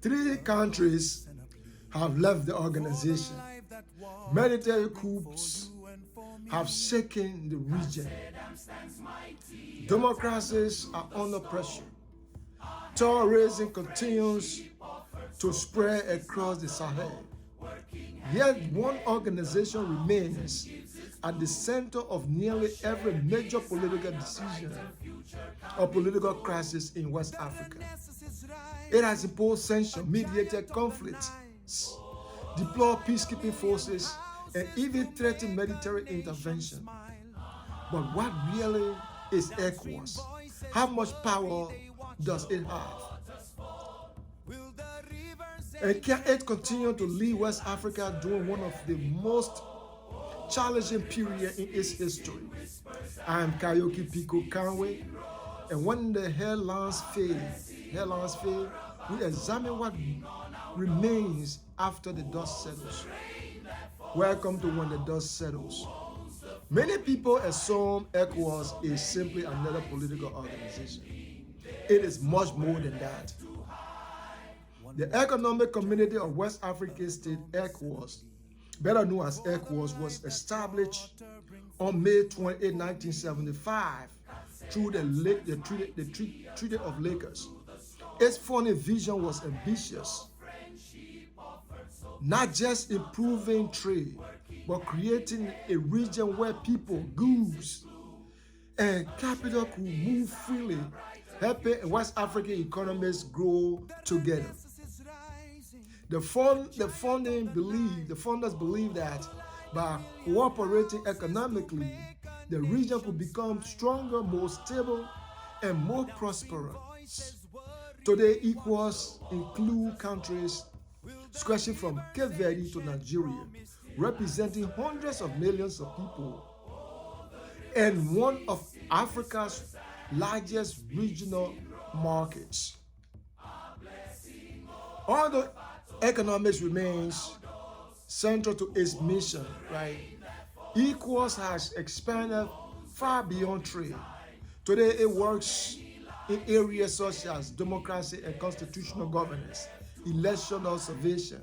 3 countries have left the organization. Military coups have shaken the region. Democracies are under pressure. Terrorism continues to spread across the Sahel. Yet one organization remains at the center of nearly every major political decision or political crisis in West Africa. It has imposed sanctions, mediated conflicts, deployed peacekeeping forces, and even threatened military intervention. But what really is ECOWAS? How much power does it have? And can it continue to lead West Africa during one of the most challenging periods in its history? I am Karyokie Peeco Conway, and when the headlines fade, we examine what remains after the dust settles. Welcome to When the Dust Settles. Many people assume ECOWAS is simply another political organization. It is much more than that. The Economic Community of West African States, ECOWAS, better known as ECOWAS, was established on May 28, 1975 through the Treaty of Lagos. Its founding vision was ambitious, not just improving trade, but creating a region where people, goods, and capital could move freely, helping West African economies grow together. The founders believed that by cooperating economically, the region could become stronger, more stable, and more prosperous. Today, ECOWAS include countries stretching from Cape Verde to Nigeria, representing hundreds of millions of people, and one of Africa's largest regional markets. Although economics remains central to its mission, right? ECOWAS has expanded far beyond trade. Today, it works in areas such as democracy and constitutional governance, election observation,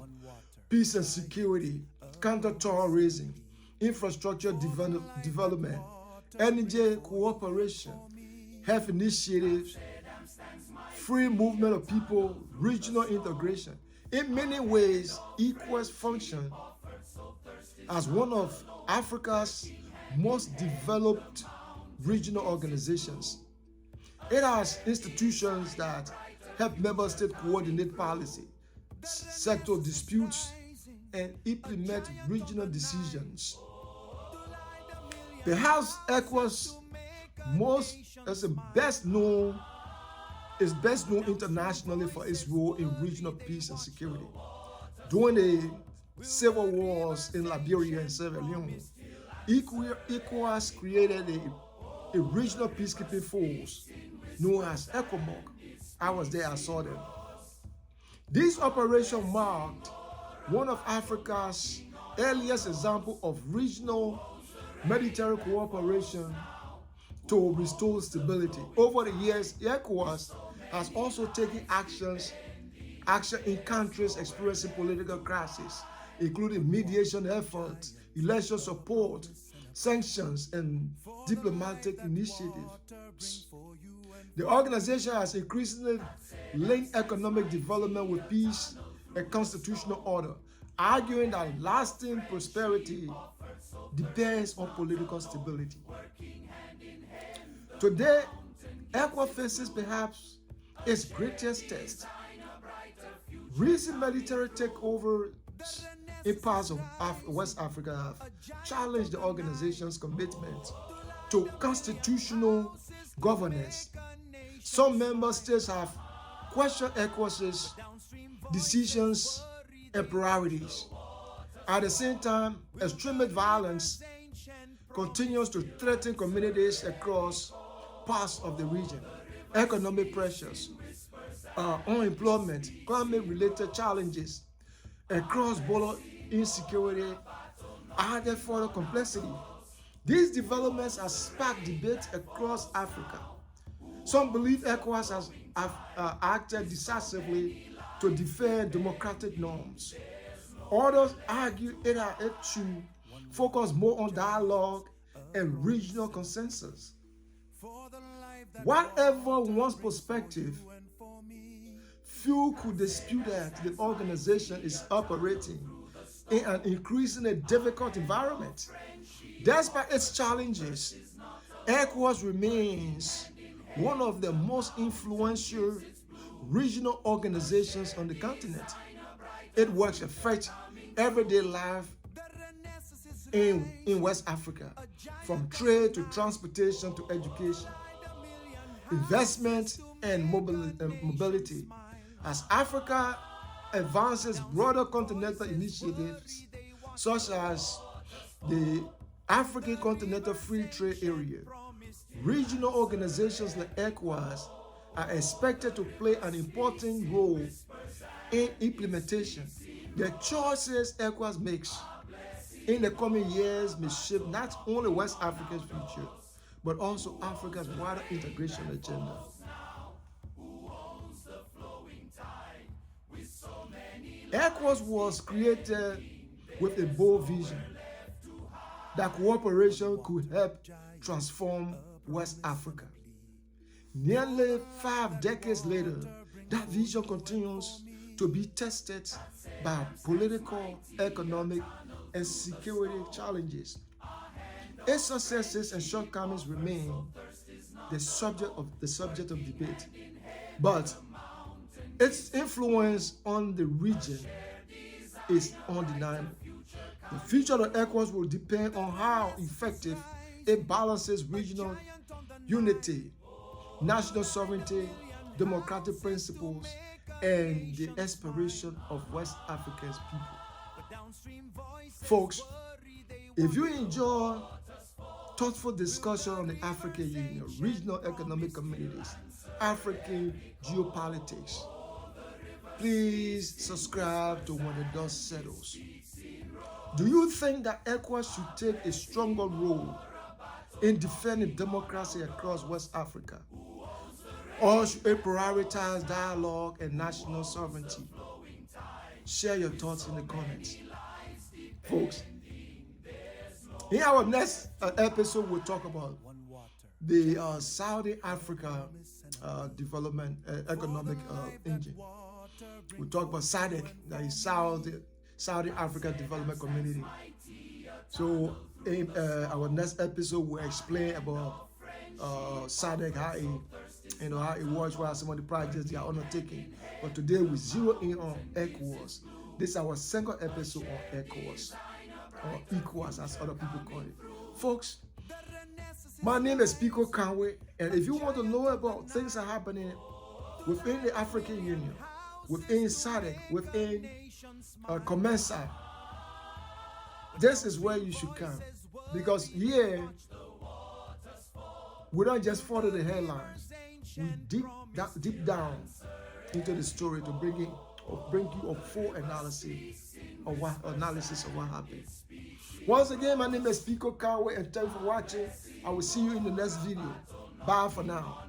peace and security, counter-terrorism, infrastructure development, energy cooperation, health initiatives, free movement of people, regional integration. In many ways, ECOWAS functions as one of Africa's most developed regional organizations. It has institutions that help member states coordinate policy, settle disputes, and implement regional decisions. Perhaps ECOWAS is best known internationally for its role in regional peace and security. During the civil wars in Liberia and Sierra Leone, ECOWAS created a regional peacekeeping force known as ECOMOG. I was there, I saw them. This operation marked one of Africa's earliest examples of regional military cooperation to restore stability. Over the years, ECOWAS has also taken action in countries experiencing political crisis, including mediation efforts, election support, sanctions, and diplomatic initiatives. The organization has increasingly linked economic development with peace and constitutional order, arguing that lasting prosperity depends on political stability. Today, ECOWAS faces perhaps its greatest test. Recent military takeovers in parts of West Africa have challenged the organization's commitment to constitutional governance. Some member states have questioned ECOWAS's decisions and priorities. At the same time, extremist violence continues to threaten communities across parts of the region. Economic pressures, unemployment, climate-related challenges, and cross-border insecurity added further complexity. These developments have sparked debates across Africa. Some believe ECOWAS has acted decisively to defend democratic norms. Others argue it should focus more on dialogue and regional consensus. Whatever one's perspective, few could dispute that the organization is operating in an increasingly difficult environment. Despite its challenges, ECOWAS remains one of the most influential regional organizations on the continent. It works to affect everyday life in West Africa, from trade to transportation to education, investment and mobility. As Africa advances broader continental initiatives such as the African Continental Free Trade Area, regional organizations like ECOWAS are expected to play an important role in implementation. The choices ECOWAS makes in the coming years may shape not only West Africa's future, but also Africa's wider integration agenda. ECOWAS was created with a bold vision that cooperation could help transform West Africa. Nearly 5 decades later, that vision continues to be tested by political, economic, and security challenges. Its successes and shortcomings remain the subject of debate, but its influence on the region is undeniable. The future of ECOWAS will depend on how effective it balances regional unity, national sovereignty, democratic principles, and the aspiration of West Africa's people. Folks, if you enjoy thoughtful discussion on the African Union, regional economic communities, African geopolitics, please subscribe to When the Dust Settles. Do you think that ECOWAS should take a stronger role in defending democracy across West Africa? Or should it prioritize dialogue and national sovereignty? Share your thoughts in the comments. Folks, in our next episode, we'll talk about the Saudi Africa development economic engine. We'll talk about SADC, that is Saudi Africa Development Community. So in our next episode, we'll explain about SADC, how it works, what are some of the projects they are undertaking. But today we zero in on ECOWAS. This is our second episode on ECOWAS, or ECOWAS as other people call it. Folks, my name is Peeco Conway, and if you want to know about things that are happening within the African Union, within SADC, within COMESA, this is where you should come. Because here, we don't just follow the headlines. We deep down into the story to bring you a full analysis of what happened. Once again, my name is Peeco Conway, and thanks for watching. I will see you in the next video. Bye for now.